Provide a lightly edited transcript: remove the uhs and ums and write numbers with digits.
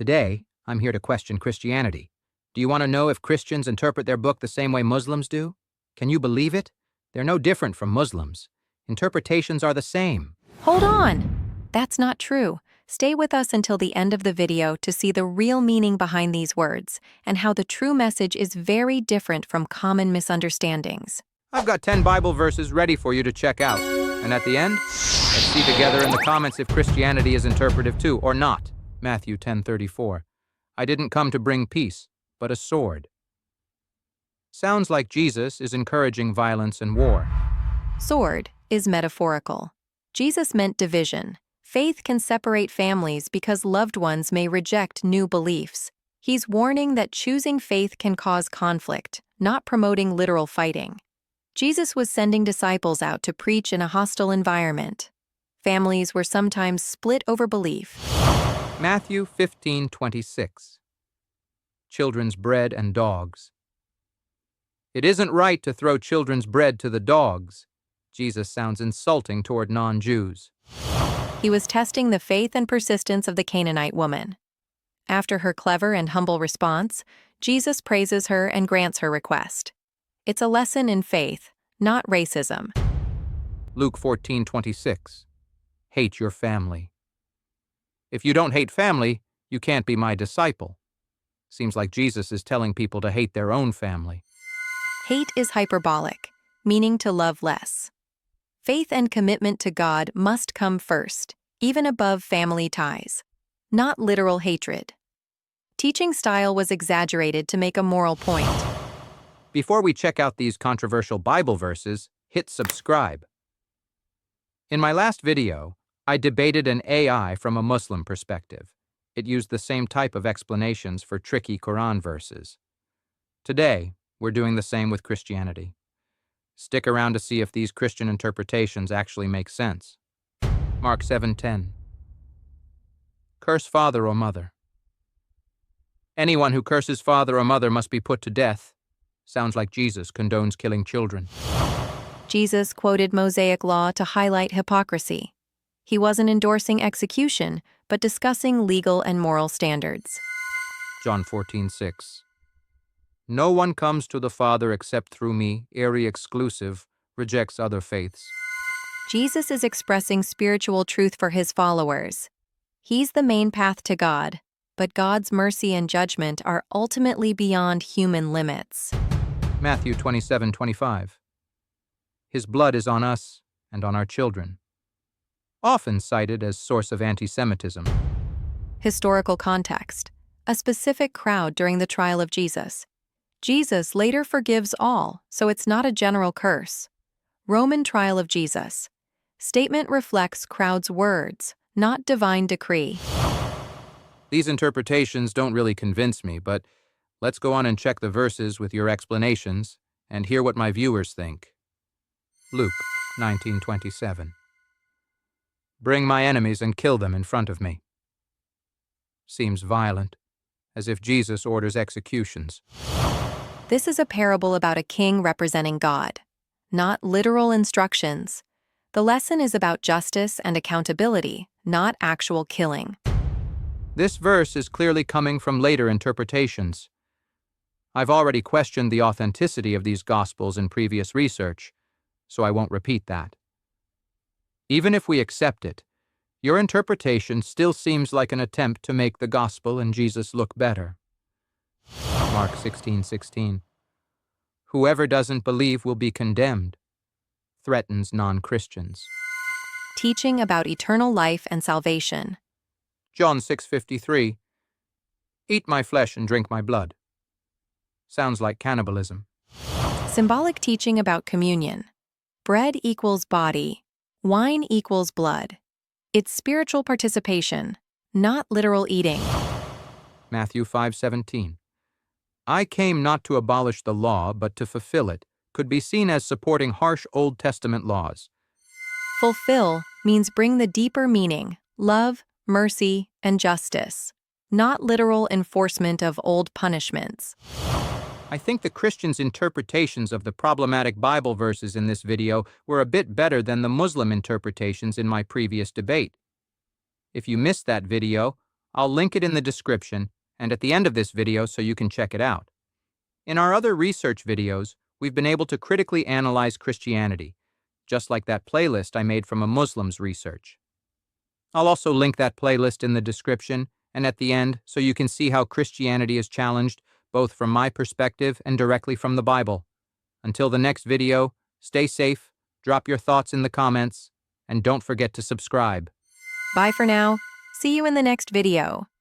Today, I'm here to question Christianity. Do you want to know if Christians interpret their book the same way Muslims do? Can you believe it? They're no different from Muslims. Interpretations are the same. Hold on! That's not true. Stay with us until the end of the video to see the real meaning behind these words and how the true message is very different from common misunderstandings. I've got 10 Bible verses ready for you to check out. And at the end, let's see together in the comments if Christianity is interpretive too or not. Matthew 10:34. I didn't come to bring peace, but a sword. Sounds like Jesus is encouraging violence and war. Sword is metaphorical. Jesus meant division. Faith can separate families because loved ones may reject new beliefs. He's warning that choosing faith can cause conflict, not promoting literal fighting. Jesus was sending disciples out to preach in a hostile environment. Families were sometimes split over belief. Matthew 15:26. Children's bread and dogs. It isn't right to throw children's bread to the dogs. Jesus sounds insulting toward non-Jews. He was testing the faith and persistence of the Canaanite woman. After her clever and humble response, Jesus praises her and grants her request. It's a lesson in faith, not racism. Luke 14:26. Hate your family. If you don't hate family, you can't be my disciple. Seems like Jesus is telling people to hate their own family. Hate is hyperbolic, meaning to love less. Faith and commitment to God must come first, even above family ties, not literal hatred. Teaching style was exaggerated to make a moral point. Before we check out these controversial Bible verses, hit subscribe. In my last video, I debated an AI from a Muslim perspective. It used the same type of explanations for tricky Quran verses. Today, we're doing the same with Christianity. Stick around to see if these Christian interpretations actually make sense. Mark 7:10. Curse father or mother. Anyone who curses father or mother must be put to death. Sounds like Jesus condones killing children. Jesus quoted Mosaic law to highlight hypocrisy. He wasn't endorsing execution, but discussing legal and moral standards. John 14:6. No one comes to the Father except through me, airy exclusive, rejects other faiths. Jesus is expressing spiritual truth for his followers. He's the main path to God, but God's mercy and judgment are ultimately beyond human limits. Matthew 27:25. His blood is on us and on our children. Often cited as source of anti-Semitism. Historical context. A specific crowd during the trial of Jesus. Jesus later forgives all, so it's not a general curse. Roman trial of Jesus. Statement reflects crowd's words, not divine decree. These interpretations don't really convince me, but let's go on and check the verses with your explanations and hear what my viewers think. Luke 19:27. Bring my enemies and kill them in front of me. Seems violent, as if Jesus orders executions. This is a parable about a king representing God, not literal instructions. The lesson is about justice and accountability, not actual killing. This verse is clearly coming from later interpretations. I've already questioned the authenticity of these Gospels in previous research, so I won't repeat that. Even if we accept it, your interpretation still seems like an attempt to make the Gospel and Jesus look better. Mark 16:16. Whoever doesn't believe will be condemned. Threatens non-Christians. Teaching about eternal life and salvation. John 6:53. Eat my flesh and drink my blood. Sounds like cannibalism. Symbolic teaching about communion. Bread equals body. Wine equals blood. It's spiritual participation, not literal eating. Matthew 5:17. I came not to abolish the law, but to fulfill it, could be seen as supporting harsh Old Testament laws. Fulfill means bring the deeper meaning, love, mercy, and justice, not literal enforcement of old punishments. I think the Christians' interpretations of the problematic Bible verses in this video were a bit better than the Muslim interpretations in my previous debate. If you missed that video, I'll link it in the description and at the end of this video so you can check it out. In our other research videos, we've been able to critically analyze Christianity, just like that playlist I made from a Muslim's research. I'll also link that playlist in the description and at the end so you can see how Christianity is challenged both from my perspective and directly from the Bible. Until the next video, stay safe, drop your thoughts in the comments, and don't forget to subscribe. Bye for now. See you in the next video.